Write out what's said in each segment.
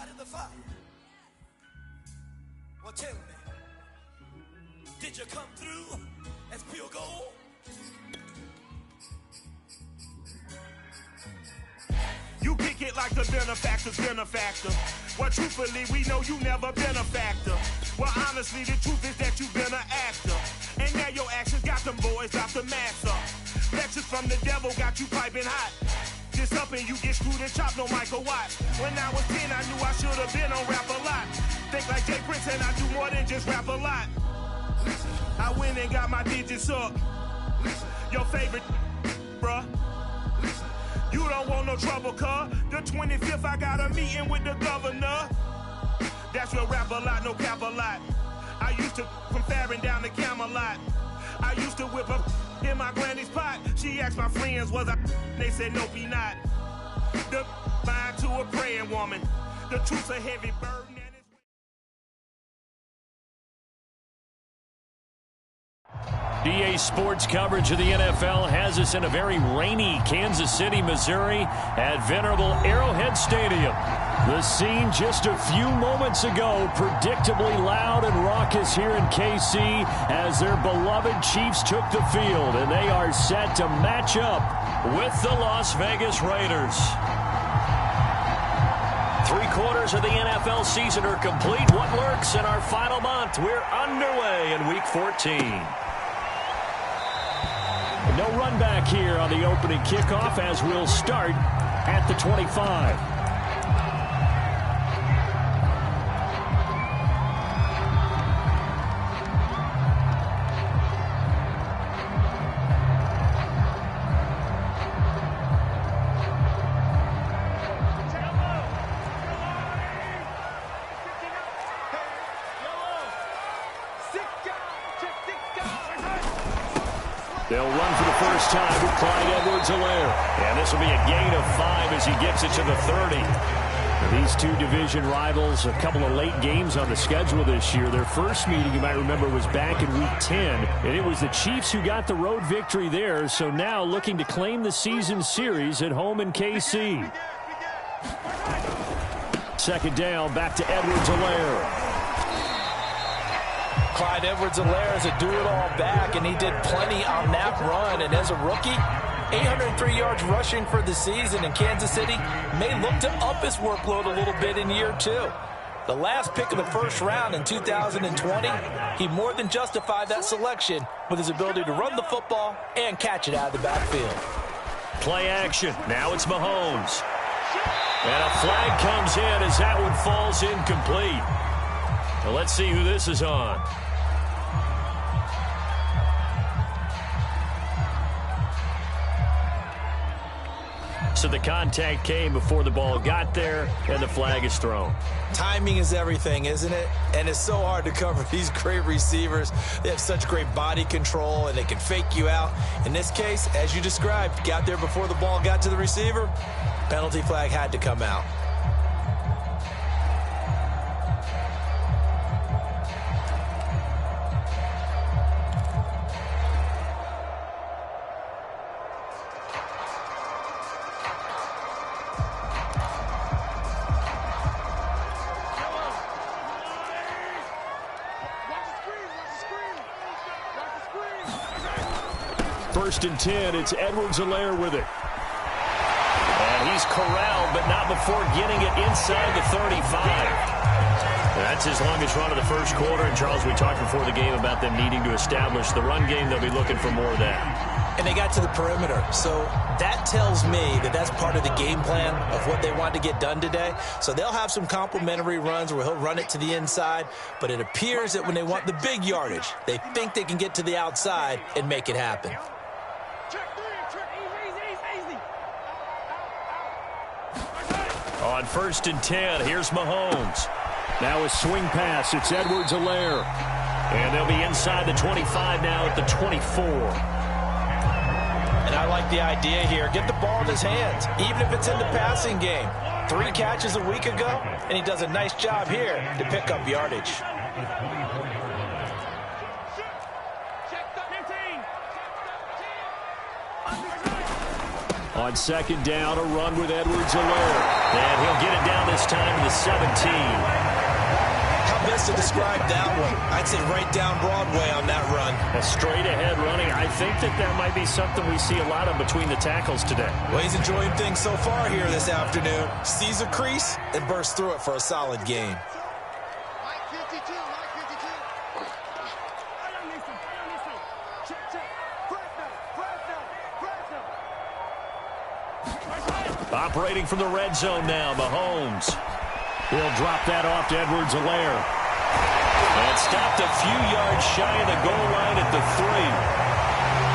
God in the fire. Well, tell me, did you come through as pure gold? You kick it like the benefactor's benefactor. Well, truthfully, we know you never been a factor. Well, honestly, the truth is that you've been an actor. And now your actions got them boys drop the mask up. Lectures from the devil got you piping hot. Just up and you get screwed and chopped, no Michael Watt. When I was 10, I knew I should have been on rap a lot. Think like Jay Prince and I do more than just rap a lot. I went and got my digits up. Your favorite, bruh. You don't want no trouble, cuz. The 25th, I got a meeting with the governor. That's real rap a lot, no cap a lot. I used to from Farron down to Camelot. I used to whip up in my granny's pot. She asked my friends, was I? They said, nope, he not. The mind to a praying woman. The truth's a heavy burden. EA Sports coverage of the NFL has us in a very rainy Kansas City, Missouri at venerable Arrowhead Stadium. The scene just a few moments ago, predictably loud and raucous here in KC as their beloved Chiefs took the field, and they are set to match up with the Las Vegas Raiders. 3/4 of the NFL season are complete. What lurks in our final month? We're underway in Week 14. No run back here on the opening kickoff as we'll start at the 25. They'll run for the first time with Clyde Edwards-Helaire. And this will be a gain of 5 as he gets it to the 30. These two division rivals, a couple of late games on the schedule this year. Their first meeting, you might remember, was back in Week 10. And it was the Chiefs who got the road victory there. So now looking to claim the season series at home in KC. Second down, back to Edwards-Helaire. Clyde Edwards-Helaire is a do-it-all back, and he did plenty on that run. And as a rookie, 803 yards rushing for the season, and Kansas City may look to up his workload a little bit in year 2. The last pick of the first round in 2020, he more than justified that selection with his ability to run the football and catch it out of the backfield. Play action. Now it's Mahomes. And a flag comes in as that one falls incomplete. Well, let's see who this is on. So the contact came before the ball got there, and the flag is thrown. Timing is everything, isn't it? And it's so hard to cover these great receivers. They have such great body control, and they can fake you out. In this case, as you described, got there before the ball got to the receiver. Penalty flag had to come out. First and 10, it's Edwards-Helaire with it. And he's corralled, but not before getting it inside the 35. That's his longest run of the first quarter. And, Charles, we talked before the game about them needing to establish the run game. They'll be looking for more of that. And they got to the perimeter. So that tells me that that's part of the game plan of what they want to get done today. So they'll have some complementary runs where he'll run it to the inside. But it appears that when they want the big yardage, they think they can get to the outside and make it happen. On first and 10, here's Mahomes. Now a swing pass. It's Edwards-Helaire. And they'll be inside the 25 now at the 24. And I like the idea here. Get the ball in his hands, even if it's in the passing game. 3 catches a week ago, and he does a nice job here to pick up yardage. On second down, a run with Edwards-Helaire. And he'll get it down this time to the 17. How best to describe that one? I'd say right down Broadway on that run. A straight-ahead running. I think that might be something we see a lot of between the tackles today. Well, he's enjoying things so far here this afternoon. Sees a crease and bursts through it for a solid game. Operating from the red zone now, Mahomes. He'll drop that off to Edwards-Helaire. And stopped a few yards shy of the goal line at the 3.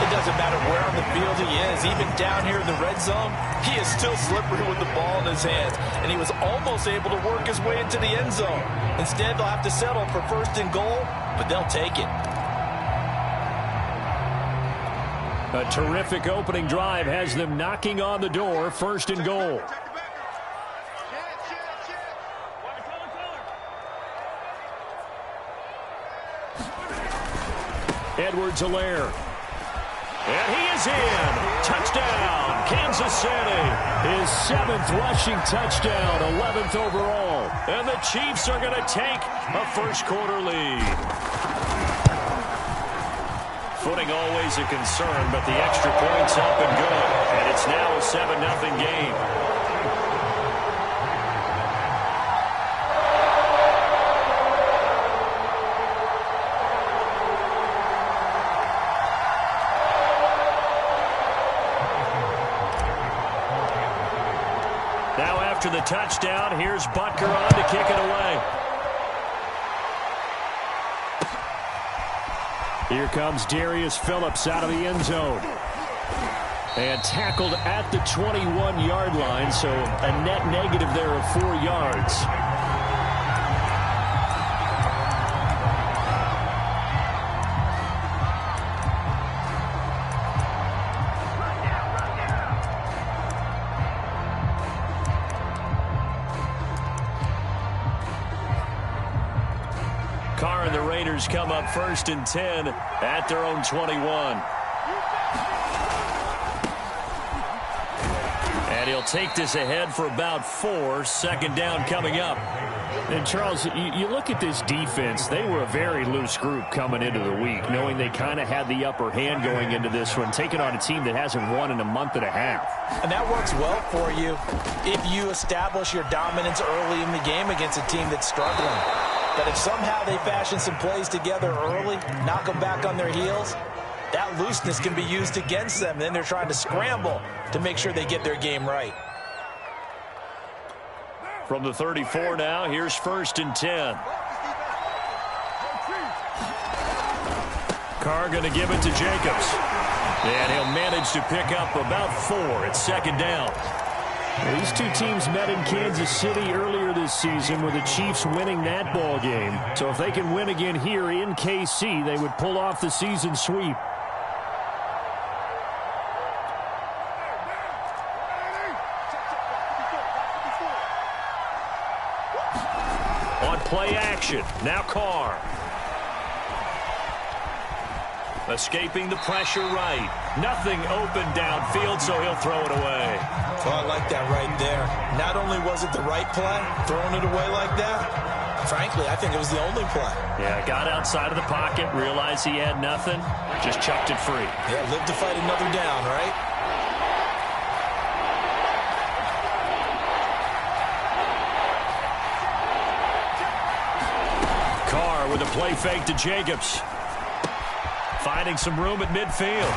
It doesn't matter where on the field he is. Even down here in the red zone, he is still slippery with the ball in his hands. And he was almost able to work his way into the end zone. Instead, they'll have to settle for first and goal, but they'll take it. A terrific opening drive has them knocking on the door, first and goal. Edwards-Helaire. And he is in. Touchdown, Kansas City. His 7th rushing touchdown, 11th overall. And the Chiefs are going to take a first-quarter lead. Footing always a concern, but the extra point's up and good. And it's now a 7-0 game. Now after the touchdown, here's Butker on to kick it away. Here comes Darius Phillips out of the end zone. And tackled at the 21-yard line, so a net negative there of 4 yards. Carr and the Raiders come up first and 10 at their own 21. And he'll take this ahead for about 4. Second down coming up. And, Charles, you look at this defense. They were a very loose group coming into the week, knowing they kind of had the upper hand going into this one, taking on a team that hasn't won in a month and a half. And that works well for you if you establish your dominance early in the game against a team that's struggling. But if somehow they fashion some plays together early, knock them back on their heels, that looseness can be used against them. Then they're trying to scramble to make sure they get their game right. From the 34 now, here's first and 10. Carr going to give it to Jacobs. And he'll manage to pick up about 4. It's second down. These two teams met in Kansas City earlier this season with the Chiefs winning that ball game. So if they can win again here in KC, they would pull off the season sweep. On play action, now Carr. Escaping the pressure right. Nothing open downfield, so he'll throw it away. Oh, I like that right there. Not only was it the right play, throwing it away like that, frankly, I think it was the only play. Yeah, got outside of the pocket, realized he had nothing, just chucked it free. Yeah, live to fight another down, right? Carr with a play fake to Jacobs. Finding some room at midfield.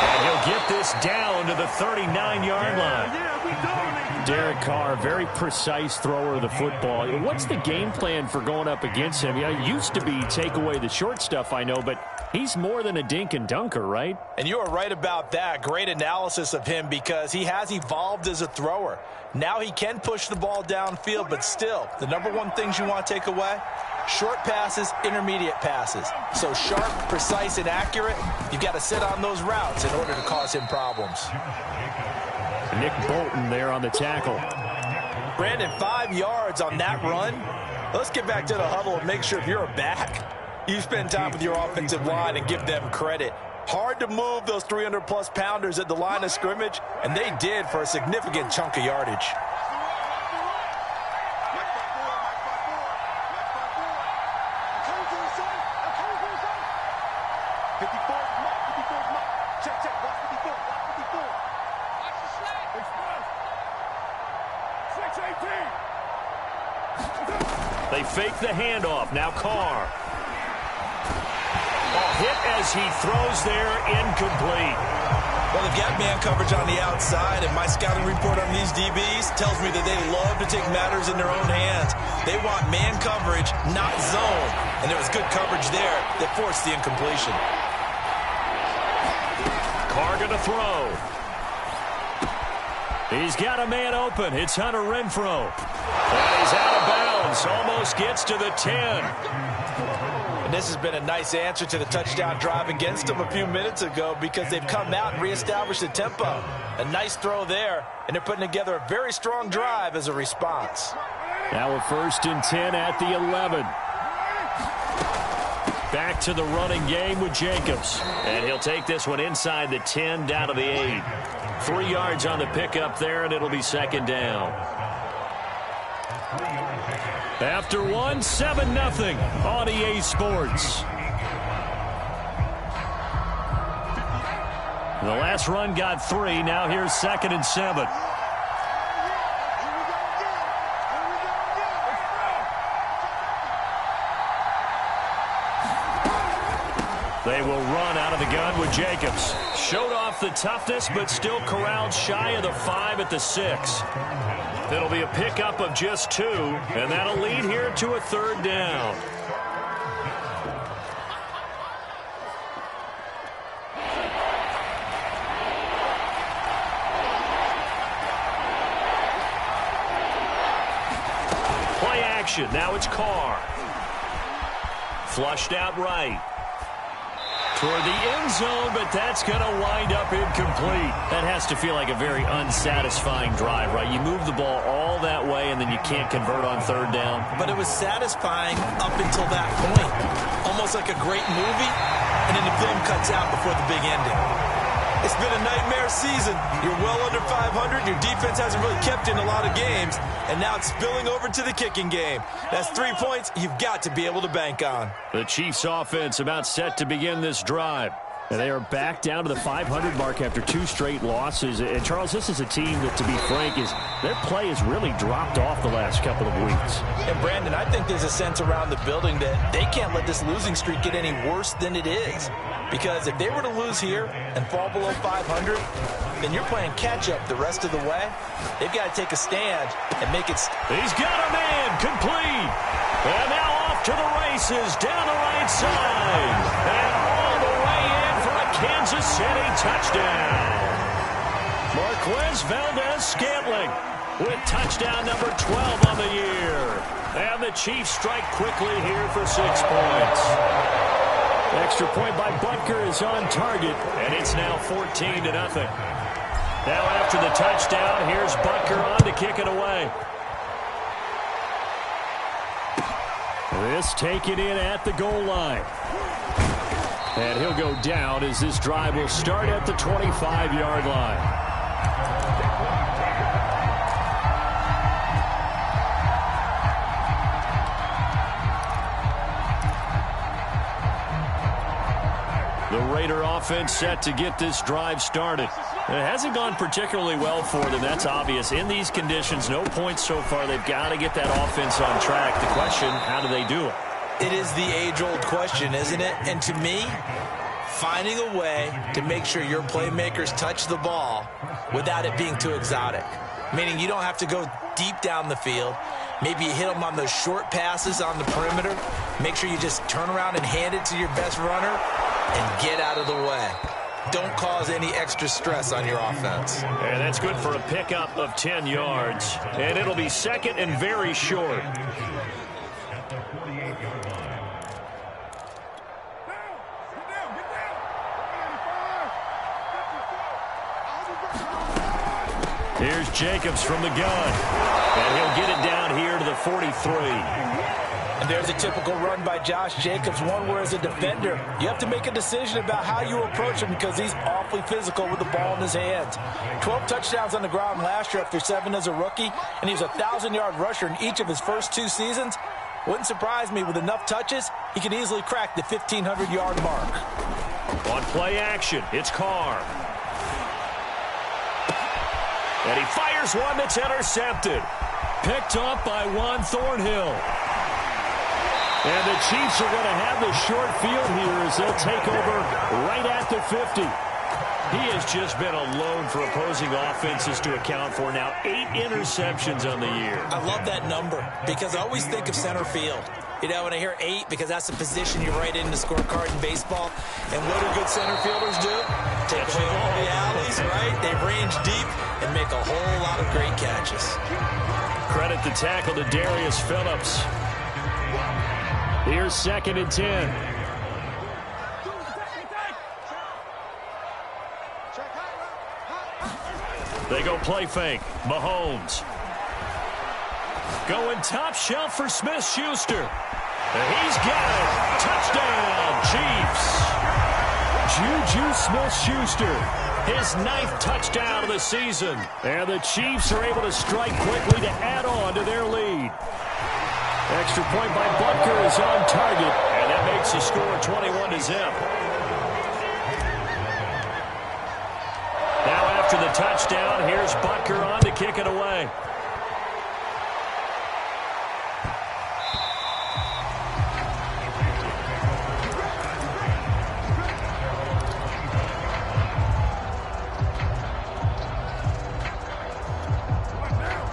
And he'll get this down to the 39-yard line. Derek Carr, very precise thrower of the football. What's the game plan for going up against him? It used to be take away the short stuff, I know, but he's more than a dink and dunker, right? And you are right about that. Great analysis of him because he has evolved as a thrower. Now he can push the ball downfield, but still, the number one things you want to take away, short passes, intermediate passes. So sharp, precise, and accurate, you've got to sit on those routes in order to cause him problems. Nick Bolton there on the tackle. Brandon, 5 yards on that run. Let's get back to the huddle and make sure if you're a back, you spend time with your offensive line and give them credit. Hard to move those 300-plus pounders at the line of scrimmage, and they did for a significant chunk of yardage. They fake the handoff. Now Carr. Ball hit as he throws there, incomplete. Well, they've got man coverage on the outside, and my scouting report on these DBs tells me that they love to take matters in their own hands. They want man coverage, not zone. And there was good coverage there that forced the incompletion. Carr going to throw. He's got a man open. It's Hunter Renfrow. And he's out of bounds. Almost gets to the 10. And this has been a nice answer to the touchdown drive against them a few minutes ago because they've come out and reestablished the tempo. A nice throw there, and they're putting together a very strong drive as a response. Now a 1st and 10 at the 11. Back to the running game with Jacobs. And he'll take this one inside the 10 down to the 8. 3 yards on the pickup there, and it'll be 2nd down. After 1, 7-0 on EA Sports. The last run got 3. Now here's 2nd and 7. They will run out of the gun with Jacobs. Showed off the toughness, but still corralled shy of the 5 at the 6. It'll be a pickup of just 2, and that'll lead here to a 3rd down. Play action. Now it's Carr. Flushed out right. Toward the end zone, but that's going to wind up incomplete. That has to feel like a very unsatisfying drive, right? You move the ball all that way, and then you can't convert on 3rd down. But it was satisfying up until that point. Almost like a great movie, and then the film cuts out before the big ending. It's been a nightmare season. You're well under 500. Your defense hasn't really kept in a lot of games, and now it's spilling over to the kicking game. That's 3 points you've got to be able to bank on. The Chiefs offense about set to begin this drive. And they are back down to the 500 mark after 2 straight losses. And, Charles, this is a team that, to be frank, their play has really dropped off the last couple of weeks. And, Brandon, I think there's a sense around the building that they can't let this losing streak get any worse than it is. Because if they were to lose here and fall below 500, then you're playing catch-up the rest of the way. They've got to take a stand and make it. He's got a man complete. And now off to the races down the right side. And all the way in for a Kansas City touchdown. Marquez Valdez-Scantling with touchdown number 12 on the year. And the Chiefs strike quickly here for 6 points. Extra point by Butker is on target, and it's now 14-0. Now after the touchdown, here's Butker on to kick it away. This taken in at the goal line. And he'll go down as this drive will start at the 25-yard line. The Raider offense set to get this drive started. It hasn't gone particularly well for them. That's obvious. In these conditions, no points so far. They've got to get that offense on track. The question, how do they do it? It is the age-old question, isn't it? And to me, finding a way to make sure your playmakers touch the ball without it being too exotic. Meaning you don't have to go deep down the field. Maybe you hit them on those short passes on the perimeter. Make sure you just turn around and hand it to your best runner and get out of the way. Don't cause any extra stress on your offense. And that's good for a pickup of 10 yards. And it'll be second and very short. Here's Jacobs from the gun. And he'll get it down here to the 43. And there's a typical run by Josh Jacobs, one where as a defender, you have to make a decision about how you approach him because he's awfully physical with the ball in his hands. 12 touchdowns on the ground last year after 7 as a rookie, and he's a 1,000-yard rusher in each of his first 2 seasons. Wouldn't surprise me with enough touches, he could easily crack the 1,500-yard mark. On play action, it's Carr. And he fires one that's intercepted. Picked off by Juan Thornhill. And the Chiefs are going to have the short field here as they'll take over right at the 50. He has just been alone for opposing offenses to account for now 8 interceptions on the year. I love that number because I always think of center field. You know, when I hear 8, because that's the position you write in the scorecard in baseball. And what do good center fielders do? Take away all the alleys, right? They range deep and make a whole lot of great catches. Credit the tackle to Darius Phillips. Here's 2nd and 10. They go play fake. Mahomes. Going top shelf for Smith-Schuster. And he's got it. Touchdown, Chiefs. Juju Smith-Schuster, his 9th touchdown of the season. And the Chiefs are able to strike quickly to add on to their lead. Extra point by Butker is on target, and that makes the score 21-0. Now after the touchdown, here's Butker on to kick it away.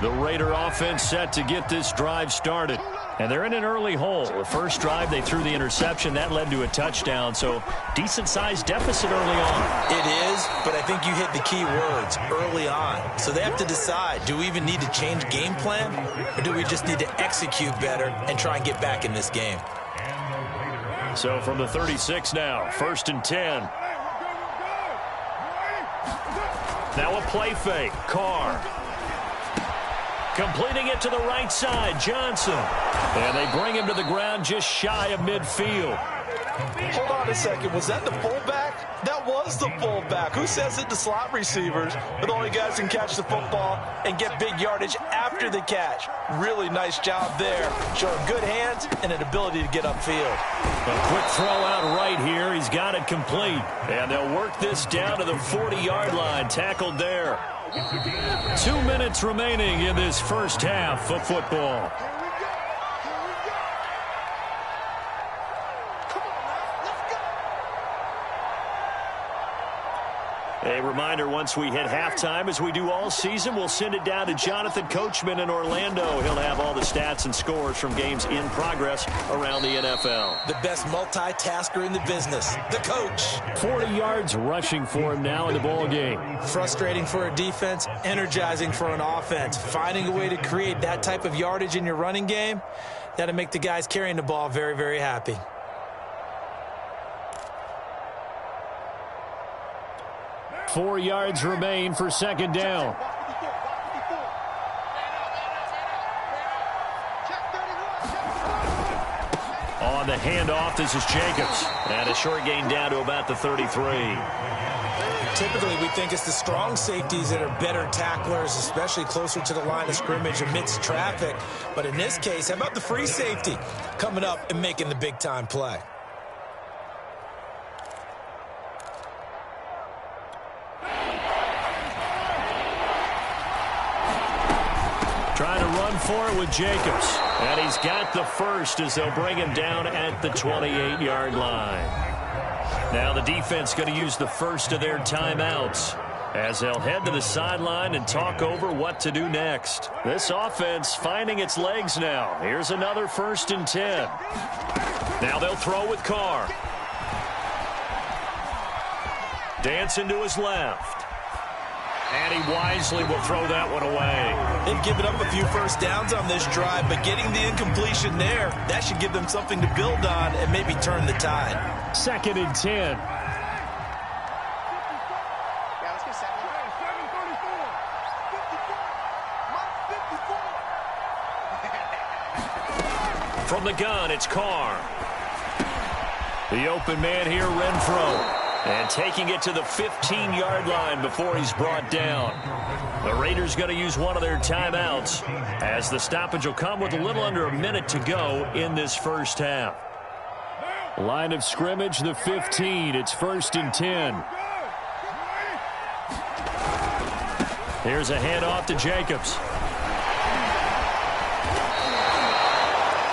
The Raider offense set to get this drive started. And they're in an early hole. The first drive, they threw the interception. That led to a touchdown, so decent-sized deficit early on. It is, but I think you hit the key words, early on. So they have to decide, do we even need to change game plan, or do we just need to execute better and try and get back in this game? So from the 36 now, 1st and 10. Now a play fake. Carr. Completing it to the right side, Johnson. And they bring him to the ground just shy of midfield. Hold on a second. Was that the fullback? That was the fullback. Who says it to slot receivers? But only guys can catch the football and get big yardage after the catch. Really nice job there. Showing good hands and an ability to get upfield. A quick throw out right here. He's got it complete. And they'll work this down to the 40-yard line. Tackled there. 2 minutes remaining in this first half of football. A reminder, once we hit halftime, as we do all season, we'll send it down to Jonathan Coachman in Orlando. He'll have all the stats and scores from games in progress around the NFL. The best multitasker in the business, the coach. 40 yards rushing for him now in the ball game. Frustrating for a defense, energizing for an offense. Finding a way to create that type of yardage in your running game, that'll make the guys carrying the ball very, very happy. Four yards remain for 2nd down. On the handoff, this is Jacobs. And a short gain down to about the 33. Typically, we think it's the strong safeties that are better tacklers, especially closer to the line of scrimmage amidst traffic. But in this case, how about the free safety coming up and making the big-time play? Trying to run for it with Jacobs. And he's got the first as they'll bring him down at the 28-yard line. Now the defense going to use the first of their timeouts as they'll head to the sideline and talk over what to do next. This offense finding its legs now. Here's another 1st and 10. Now they'll throw with Carr. Dancing to his left. And he wisely will throw that one away. They've given up a few first downs on this drive, but getting the incompletion there, that should give them something to build on and maybe turn the tide. 2nd and 10. From the gun, it's Carr. The open man here, Renfro. And taking it to the 15-yard line before he's brought down. The Raiders going to use one of their timeouts as the stoppage will come with a little under a minute to go in this first half. Line of scrimmage, the 15. It's 1st and 10. Here's a handoff to Jacobs.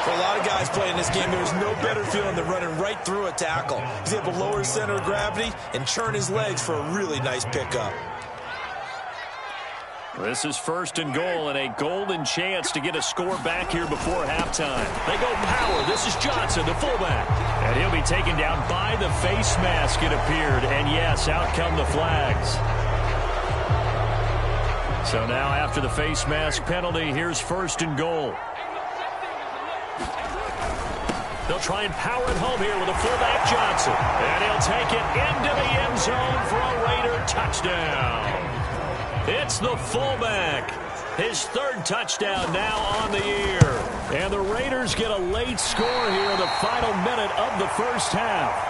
For a lot of guys playing this game, there's no better feeling than running right through a tackle. He's able to lower his center of gravity and churn his legs for a really nice pickup. This is 1st and goal and a golden chance to get a score back here before halftime. They go power. This is Johnson, the fullback. And he'll be taken down by the face mask, it appeared. And yes, out come the flags. So now after the face mask penalty, here's 1st and goal. They'll try and power it home here with a fullback Johnson. And he'll take it into the end zone for a Raider touchdown. It's the fullback. His 3rd touchdown now on the year. And the Raiders get a late score here in the final minute of the first half.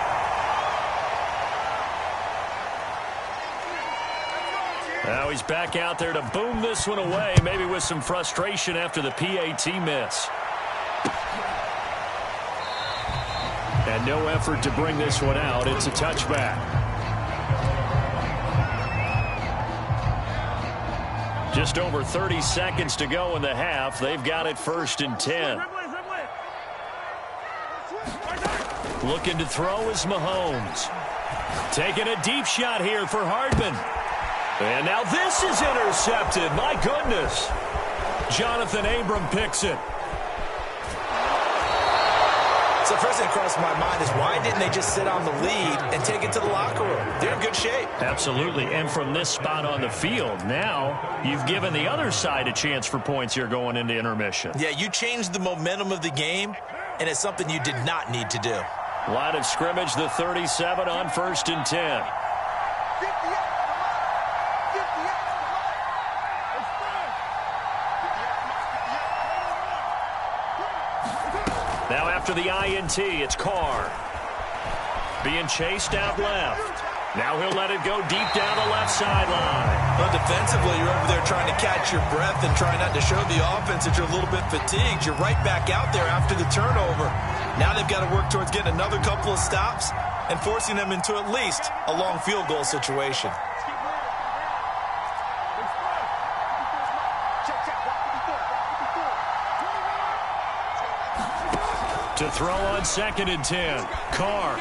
Now he's back out there to boom this one away, maybe with some frustration after the PAT miss. And no effort to bring this one out. It's a touchback. Just over 30 seconds to go in the half. They've got it 1st and 10. Looking to throw is Mahomes. Taking a deep shot here for Hardman. And now this is intercepted. My goodness. Jonathan Abram picks it. So the first thing that crossed my mind is why didn't they just sit on the lead and take it to the locker room? They're in good shape. Absolutely. And from this spot on the field, now you've given the other side a chance for points here going into intermission. Yeah, you changed the momentum of the game, and it's something you did not need to do. Line of scrimmage, the 37 on 1st and 10. Now after the INT, it's Carr. Being chased out left. Now he'll let it go deep down the left sideline. Well, defensively, you're over there trying to catch your breath and try not to show the offense that you're a little bit fatigued. You're right back out there after the turnover. Now they've got to work towards getting another couple of stops and forcing them into at least a long field goal situation. To throw on 2nd and 10. Carr.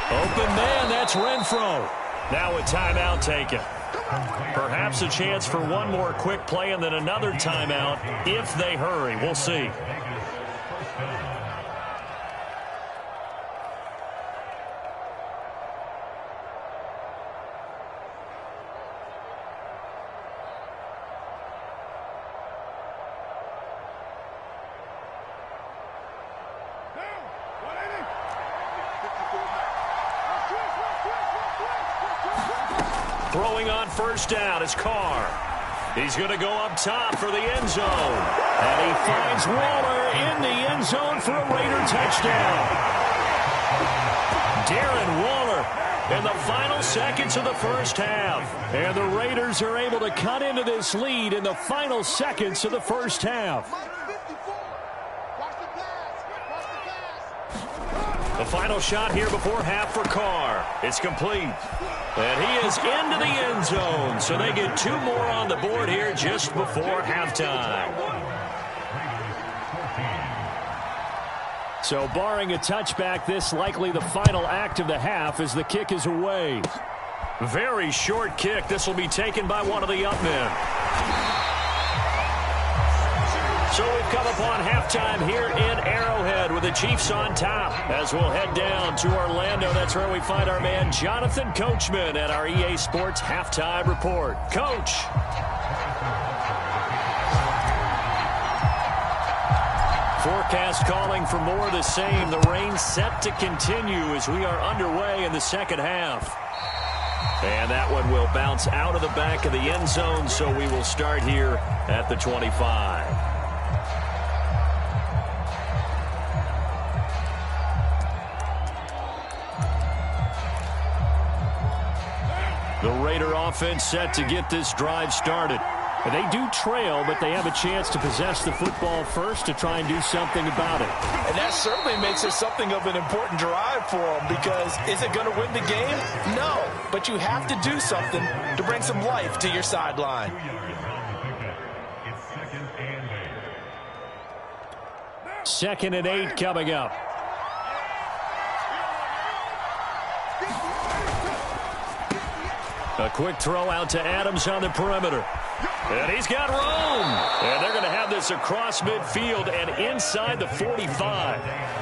Open man, that's Renfro. Now a timeout taken. Perhaps a chance for one more quick play and then another timeout if they hurry. We'll see. Throwing on 1st down is Carr. He's going to go up top for the end zone. And he finds Waller in the end zone for a Raider touchdown. Darren Waller in the final seconds of the first half. And the Raiders are able to cut into this lead in the final seconds of the first half. The final shot here before half for Carr. It's complete. And he is into the end zone. So they get 2 more on the board here just before halftime. So barring a touchback, this likely the final act of the half as the kick is away. Very short kick. This will be taken by one of the up men. So we've come upon halftime here in Arrowhead with the Chiefs on top. As we'll head down to Orlando, that's where we find our man Jonathan Coachman at our EA Sports Halftime Report. Coach. Forecast calling for more of the same. The rain set to continue as we are underway in the second half. And that one will bounce out of the back of the end zone, so we will start here at the 25. offense set to get this drive started. And they do trail, but they have a chance to possess the football first to try and do something about it. And that certainly makes it something of an important drive for them, because is it going to win the game? No, but you have to do something to bring some life to your sideline. Second and 8 coming up. A quick throw out to Adams on the perimeter. And he's got room. And they're going to have this across midfield and inside the 45.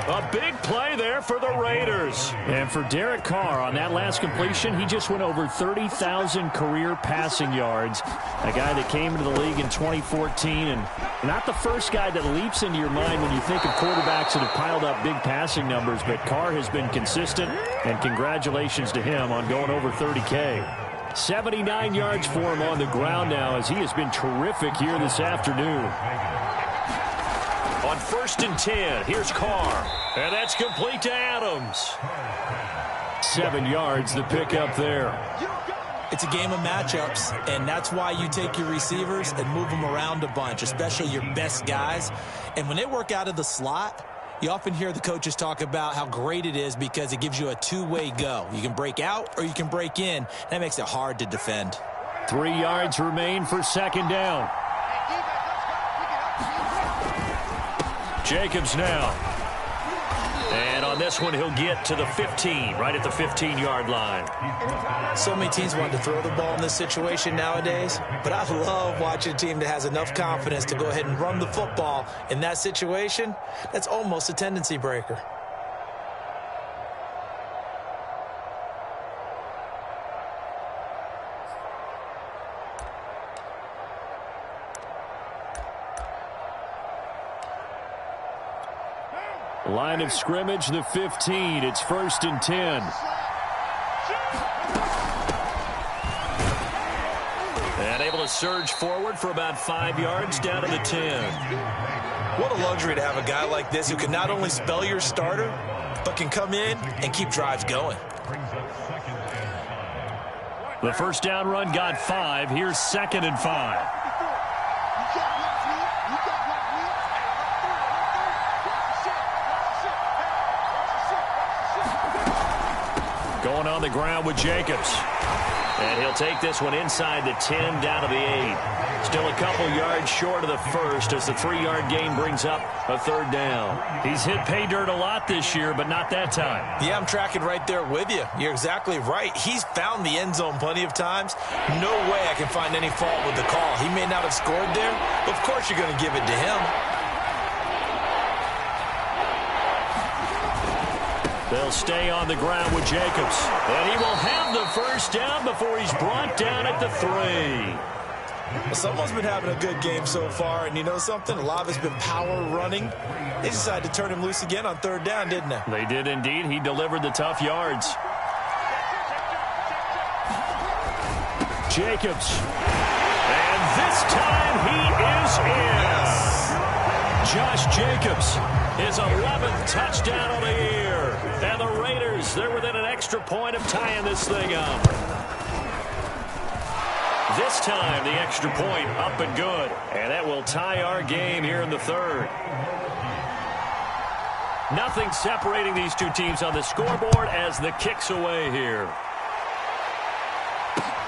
A big play there for the Raiders. And for Derek Carr on that last completion, he just went over 30,000 career passing yards. A guy that came into the league in 2014, and not the first guy that leaps into your mind when you think of quarterbacks that have piled up big passing numbers, but Carr has been consistent, and congratulations to him on going over 30K. 79 yards for him on the ground now, as he has been terrific here this afternoon. On 1st and 10, here's Carr. And that's complete to Adams. 7 yards, the pickup there. It's a game of matchups, and that's why you take your receivers and move them around a bunch, especially your best guys. And when they work out of the slot, you often hear the coaches talk about how great it is because it gives you a two-way go. You can break out or you can break in. That makes it hard to defend. 3 yards remain for second down. Jacobs now. And on this one, he'll get to the 15, right at the 15-yard line. So many teams want to throw the ball in this situation nowadays, but I love watching a team that has enough confidence to go ahead and run the football in that situation. That's almost a tendency breaker. Line of scrimmage, the 15. It's 1st and 10. And able to surge forward for about 5 yards down to the 10. What a luxury to have a guy like this who can not only spell your starter, but can come in and keep drives going. The first down run got 5. Here's 2nd and 5. Going on the ground with Jacobs. And he'll take this one inside the 10 down to the 8. Still a couple yards short of the first as the 3-yard gain brings up a 3rd down. He's hit pay dirt a lot this year, but not that time. Yeah, I'm tracking right there with you. You're exactly right. He's found the end zone plenty of times. No way I can find any fault with the call. He may not have scored there, but of course you're going to give it to him. They'll stay on the ground with Jacobs. And he will have the first down before he's brought down at the 3. Well, someone's been having a good game so far, and you know something? A lot of it's been power running. They decided to turn him loose again on 3rd down, didn't they? They did indeed. He delivered the tough yards. Jacobs. And this time he is in. Josh Jacobs, his 11th touchdown of the year. And the Raiders, they're within an extra point of tying this thing up. This time, the extra point up and good. And that will tie our game here in the 3rd. Nothing separating these two teams on the scoreboard as the kick's away here.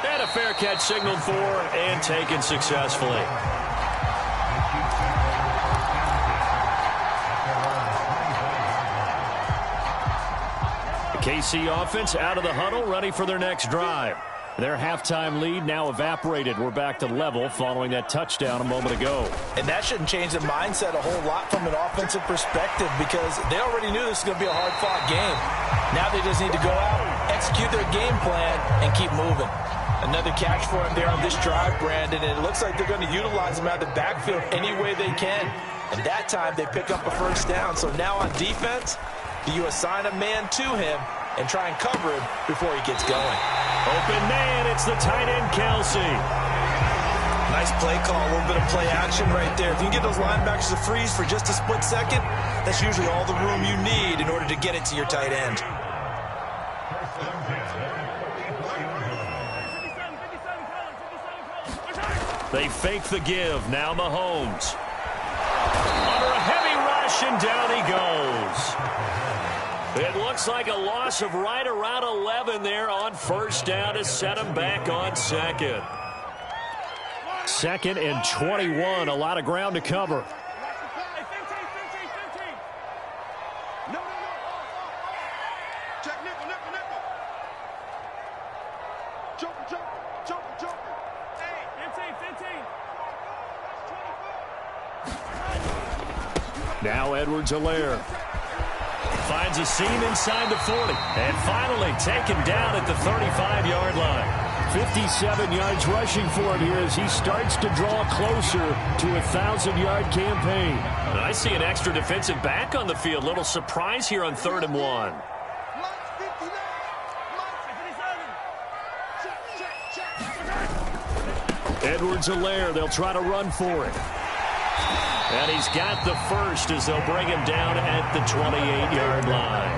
And a fair catch signaled for and taken successfully. KC offense out of the huddle, ready for their next drive. Their halftime lead now evaporated. We're back to level following that touchdown a moment ago. And that shouldn't change the mindset a whole lot from an offensive perspective because they already knew this was going to be a hard-fought game. Now they just need to go out, execute their game plan, and keep moving. Another catch for him there on this drive, Brandon, and it looks like they're going to utilize him out of the backfield any way they can. And that time they pick up a first down. So now on defense, do you assign a man to him and try and cover him before he gets going? Open man, it's the tight end, Kelsey. Nice play call, a little bit of play action right there. If you can get those linebackers to freeze for just a split second, that's usually all the room you need in order to get it to your tight end. They fake the give. Now Mahomes. Under a heavy rush, and down he goes. It looks like a loss of right around 11 there on first down to set him back on second. 2nd and 21. A lot of ground to cover. Now Edwards-Helaire finds a seam inside the 40. And finally taken down at the 35-yard line. 57 yards rushing for him here as he starts to draw closer to a 1,000-yard campaign. And I see an extra defensive back on the field. Little surprise here on 3rd and 1. Edwards-Helaire, they'll try to run for it. And he's got the first as they'll bring him down at the 28-yard line.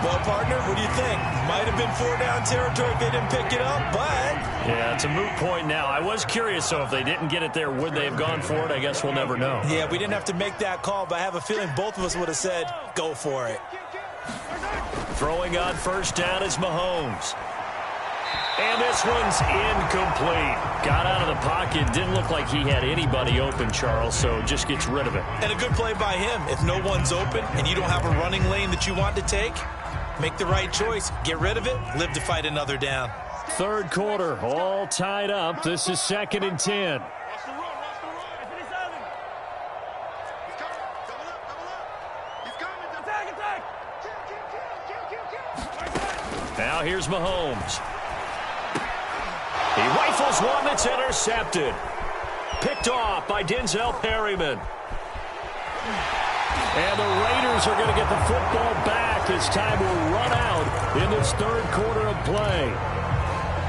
Well, partner, what do you think? Might have been 4-down territory if they didn't pick it up, but... Yeah, it's a moot point now. I was curious, so if they didn't get it there, would they have gone for it? I guess we'll never know. Yeah, we didn't have to make that call, but I have a feeling both of us would have said, go for it. Throwing on first down is Mahomes. And this one's incomplete. Got out of the pocket. Didn't look like he had anybody open, Charles, so just gets rid of it. And a good play by him. If no one's open and you don't have a running lane that you want to take, make the right choice. Get rid of it. Live to fight another down. 3rd quarter, all tied up. This is 2nd and 10. Now here's Mahomes. He rifles one that's intercepted. Picked off by Denzel Perryman. And the Raiders are going to get the football back as time will run out in this 3rd quarter of play.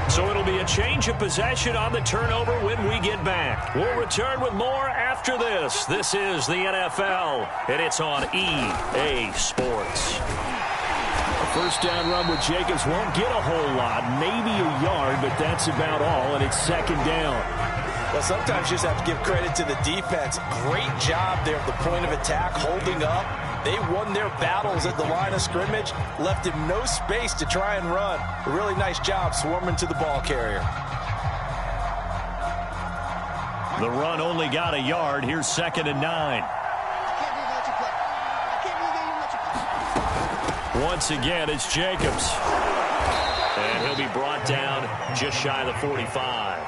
So it'll be a change of possession on the turnover when we get back. We'll return with more after this. This is the NFL, and it's on EA Sports. First down run with Jacobs won't get a whole lot, maybe a yard, but that's about all, and it's 2nd down. Well, sometimes you just have to give credit to the defense. Great job there at the point of attack, holding up. They won their battles at the line of scrimmage, left him no space to try and run. A really nice job swarming to the ball carrier. The run only got a yard. Here's 2nd and 9. Once again, it's Jacobs. And he'll be brought down just shy of the 45.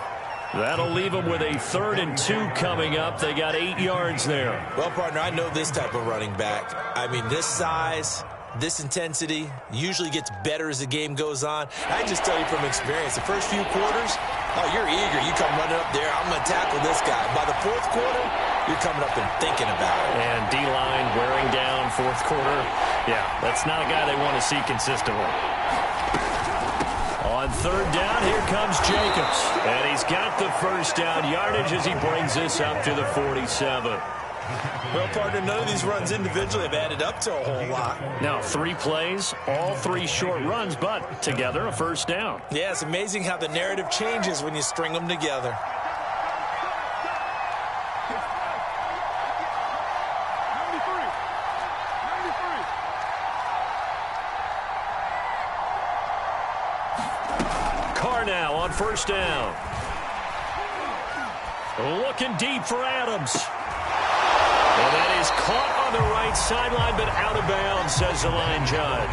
That'll leave him with a 3rd and 2 coming up. They got 8 yards there. Well, partner, I know this type of running back. I mean, this size, this intensity usually gets better as the game goes on. I just tell you from experience, the first few quarters, oh, you're eager. You come running up there, I'm going to tackle this guy. By the 4th quarter, you're coming up and thinking about it. And D-line wearing down 4th quarter. Yeah, that's not a guy they want to see consistently. On 3rd down, here comes Jacobs. And he's got the first down yardage as he brings this up to the 47. Well, partner, none of these runs individually have added up to a whole lot. Now, 3 plays, all 3 short runs, but together a first down. Yeah, it's amazing how the narrative changes when you string them together. Now on first down. Looking deep for Adams. And that is caught on the right sideline, but out of bounds, says the line judge.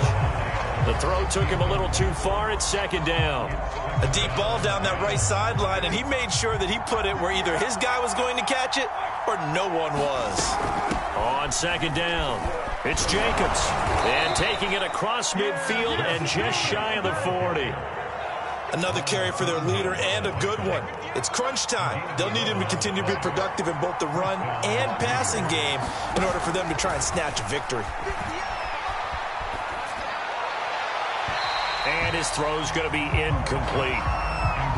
The throw took him a little too far. It's 2nd down. A deep ball down that right sideline, and he made sure that he put it where either his guy was going to catch it or no one was. On 2nd down, it's Jacobs. And taking it across midfield and just shy of the 40. Another carry for their leader and a good one. It's crunch time. They'll need him to continue to be productive in both the run and passing game in order for them to try and snatch a victory. And his throw's going to be incomplete.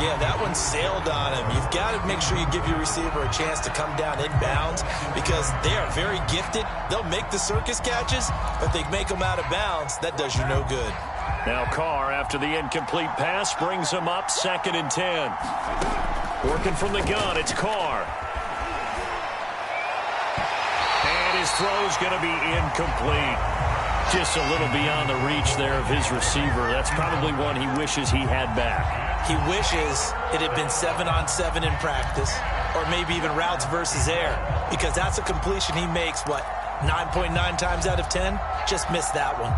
Yeah, that one sailed on him. You've got to make sure you give your receiver a chance to come down inbounds because they are very gifted. They'll make the circus catches, but they make them out of bounds. That does you no good. Now Carr, after the incomplete pass, brings him up 2nd and 10. Working from the gun, it's Carr. And his throw's going to be incomplete. Just a little beyond the reach there of his receiver. That's probably one he wishes he had back. He wishes it had been 7-on-7 in practice, or maybe even routes versus air, because that's a completion he makes, what, 9.9 times out of 10? Just missed that one.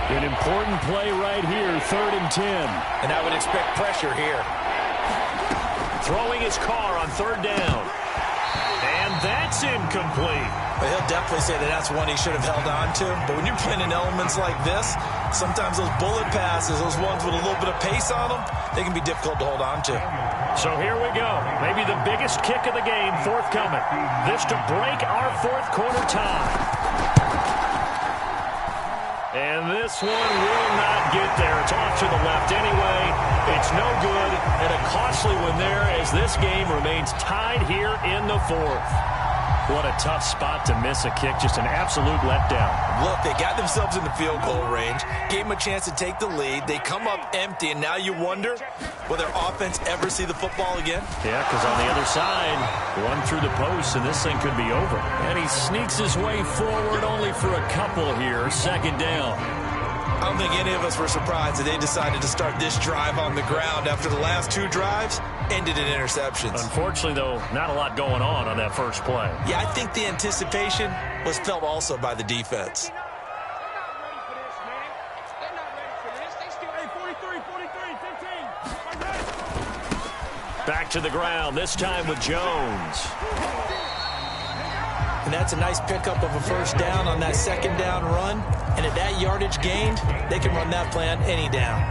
An important play right here, 3rd and 10. And I would expect pressure here. Throwing his Carr on 3rd down. And that's incomplete. But he'll definitely say that that's one he should have held on to. But when you're playing in elements like this, sometimes those bullet passes, those ones with a little bit of pace on them, they can be difficult to hold on to. So here we go. Maybe the biggest kick of the game forthcoming. This to break our 4th quarter tie. And this one will not get there. It's off to the left anyway. It's no good, and a costly one there as this game remains tied here in the 4th. What a tough spot to miss a kick. Just an absolute letdown. Look, they got themselves in the field goal range, gave them a chance to take the lead. They come up empty, and now you wonder, will their offense ever see the football again? Yeah, because on the other side, one through the post, and this thing could be over. And he sneaks his way forward only for a couple here. 2nd down. I don't think any of us were surprised that they decided to start this drive on the ground after the last 2 drives ended in interceptions. Unfortunately, though, not a lot going on that first play. Yeah, I think the anticipation was felt also by the defense. Back to the ground, this time with Jones. And that's a nice pickup of a 1st down on that 2nd down run. And at that yardage gained, they can run that play on any down.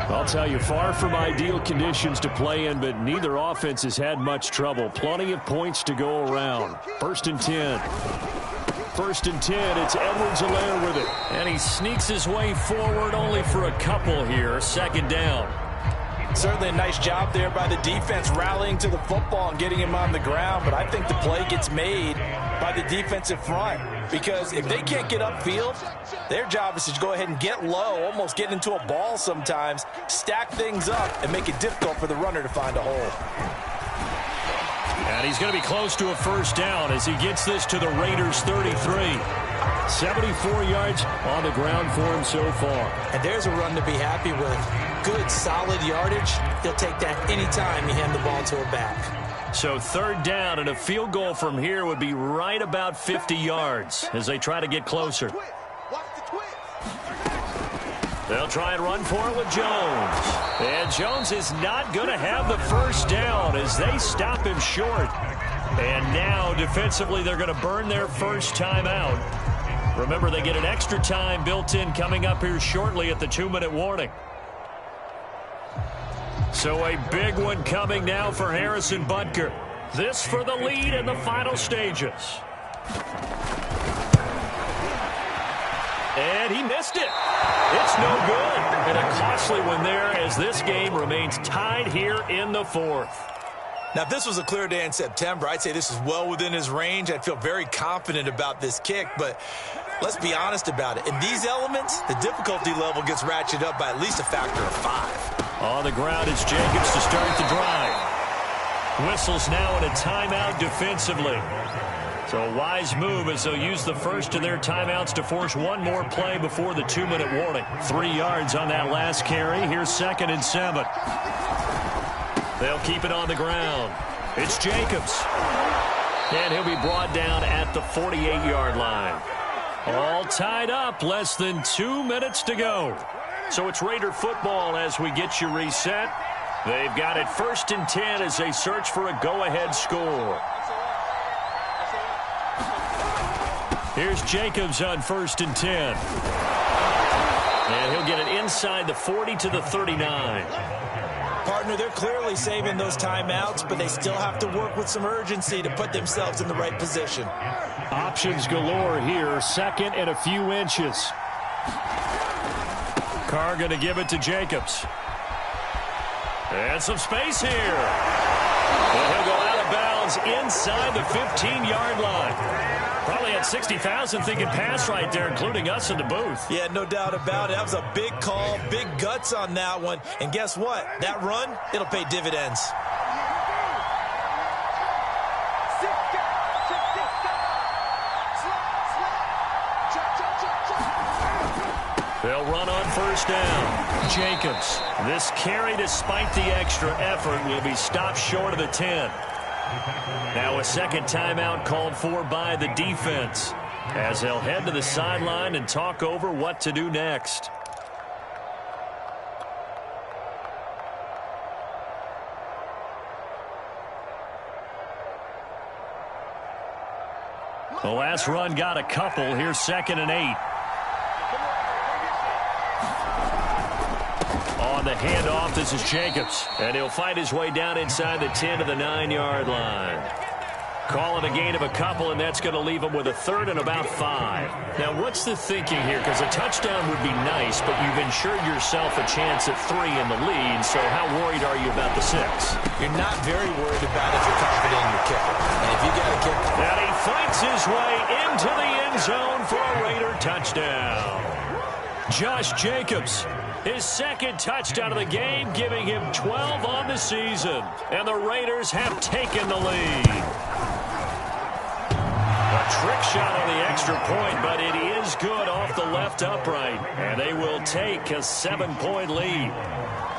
I'll tell you, far from ideal conditions to play in, but neither offense has had much trouble. Plenty of points to go around. 1st and 10. 1st and 10, it's Edwards-Helaire with it. And he sneaks his way forward only for a couple here. 2nd down. Certainly a nice job there by the defense rallying to the football and getting him on the ground, but I think the play gets made by the defensive front, because if they can't get upfield, their job is to go ahead and get low, almost get into a ball sometimes, stack things up, and make it difficult for the runner to find a hole. And he's going to be close to a 1st down as he gets this to the Raiders' 33. 74 yards on the ground for him so far. And there's a run to be happy with. Good, solid yardage. He'll take that anytime you hand the ball to a back. So 3rd down, and a field goal from here would be right about 50 yards as they try to get closer. They'll try and run for it with Jones. And Jones is not going to have the 1st down as they stop him short. And now, defensively, they're going to burn their 1st timeout. Remember, they get an extra time built in coming up here shortly at the 2-minute warning. So a big one coming now for Harrison Butker. This for the lead in the final stages. And he missed it. It's no good. And a costly one there as this game remains tied here in the 4th. Now, if this was a clear day in September, I'd say this is well within his range. I'd feel very confident about this kick, but let's be honest about it. In these elements, the difficulty level gets ratcheted up by at least a factor of 5. On the ground, it's Jacobs to start the drive. Whistles now in a timeout defensively. So a wise move as they'll use the first of their timeouts to force one more play before the 2-minute warning. 3 yards on that last carry. Here's 2nd and 7. They'll keep it on the ground. It's Jacobs. And he'll be brought down at the 48-yard line. All tied up, less than 2 minutes to go. So it's Raider football as we get you reset. They've got it 1st and 10 as they search for a go-ahead score. Here's Jacobs on 1st and 10. And he'll get it inside the 40 to the 39. Partner, they're clearly saving those timeouts, but they still have to work with some urgency to put themselves in the right position. Options galore here. 2nd and a few inches. Carr going to give it to Jacobs. And some space here. And he'll go out of bounds inside the 15-yard line. Probably had 60,000 thinking pass right there, including us in the booth. Yeah, no doubt about it. That was a big call, big guts on that one. And guess what? That run, it'll pay dividends. They'll run on first down. Jacobs. This carry, despite the extra effort, will be stopped short of the 10. Now a second timeout called for by the defense, as they'll head to the sideline and talk over what to do next. The last run got a couple. Here's 2nd and 8. On the handoff, this is Jacobs. And he'll fight his way down inside the 10 to the 9-yard line. Call it a gain of a couple, and that's going to leave him with a 3rd and about 5. Now, what's the thinking here? Because a touchdown would be nice, but you've ensured yourself a chance at 3 in the lead, so how worried are you about the 6? You're not very worried about if you're confident in your kicker. And if you got a kicker... And he fights his way into the end zone for a Raider touchdown. Josh Jacobs, his 2nd touchdown of the game, giving him 12 on the season. And the Raiders have taken the lead. A trick shot on the extra point, but it is good off the left upright. And they will take a 7-point lead.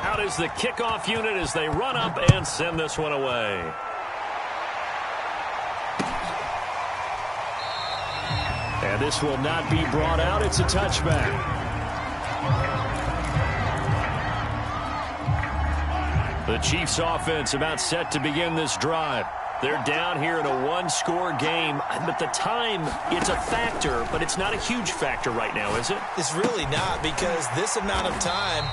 Out is the kickoff unit as they run up and send this one away. And this will not be brought out. It's a touchback. The Chiefs offense about set to begin this drive. They're down here in a one-score game, but the time, it's a factor, but it's not a huge factor right now, is it? It's really not, because this amount of time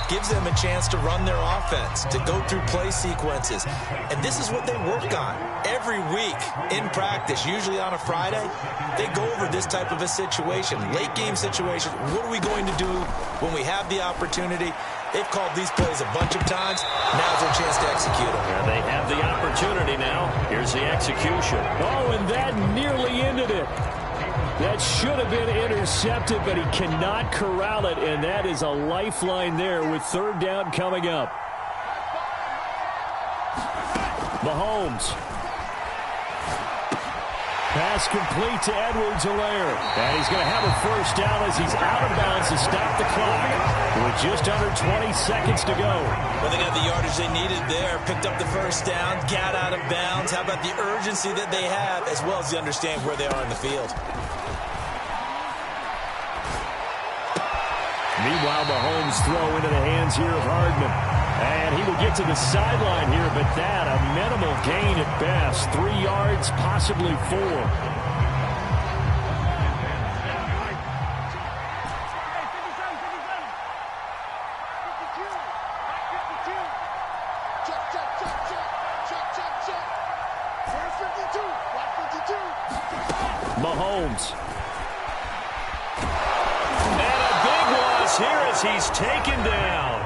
gives them a chance to run their offense, to go through play sequences. And this is what they work on every week in practice, usually on a Friday. They go over this type of a situation, late game situation. What are we going to do when we have the opportunity? They've called these plays a bunch of times. Now's their chance to execute them. Yeah, they have the opportunity now. Here's the execution. Oh, and that nearly ended it. That should have been intercepted, but he cannot corral it, and that is a lifeline there with 3rd down coming up. Mahomes. Pass complete to Edwards-Helaire. And he's going to have a first down as he's out of bounds to stop the clock with just under 20 seconds to go. Well, they got the yardage they needed there, picked up the first down, got out of bounds. How about the urgency that they have, as well as the understanding where they are in the field? Meanwhile, Mahomes throw into the hands here of Hardman. And he will get to the sideline here, but that, a minimal gain at best. 3 yards, possibly 4. Mahomes. And a big loss here as he's taken down.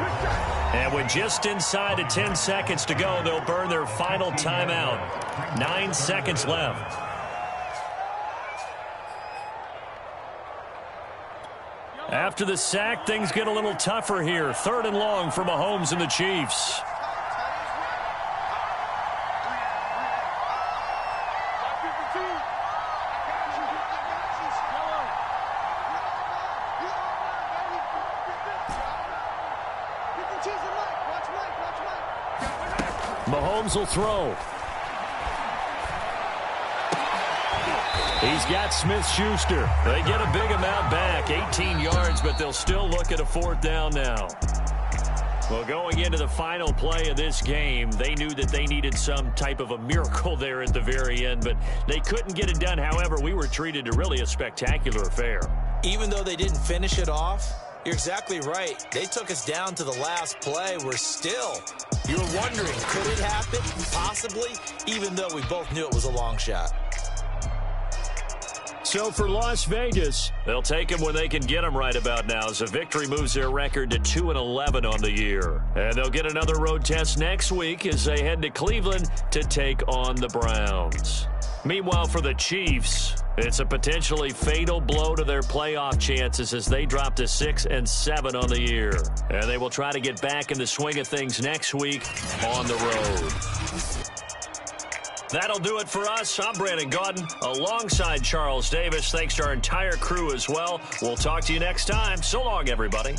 And with just inside of 10 seconds to go, they'll burn their final timeout. 9 seconds left. After the sack, things get a little tougher here. 3rd and long for Mahomes and the Chiefs. Mahomes will throw. He's got Smith-Schuster. They get a big amount back, 18 yards, but they'll still look at a 4th down now. Well, going into the final play of this game, they knew that they needed some type of a miracle there at the very end, but they couldn't get it done. However, we were treated to really a spectacular affair. Even though they didn't finish it off, you're exactly right. They took us down to the last play. We're still, you were wondering, could it happen? Possibly, even though we both knew it was a long shot. So for Las Vegas, they'll take them when they can get them right about now, as a victory moves their record to 2-11 on the year. And they'll get another road test next week as they head to Cleveland to take on the Browns. Meanwhile, for the Chiefs, it's a potentially fatal blow to their playoff chances as they drop to 6-7 on the year. And they will try to get back in the swing of things next week on the road. That'll do it for us. I'm Brandon Gaudin alongside Charles Davis. Thanks to our entire crew as well. We'll talk to you next time. So long, everybody.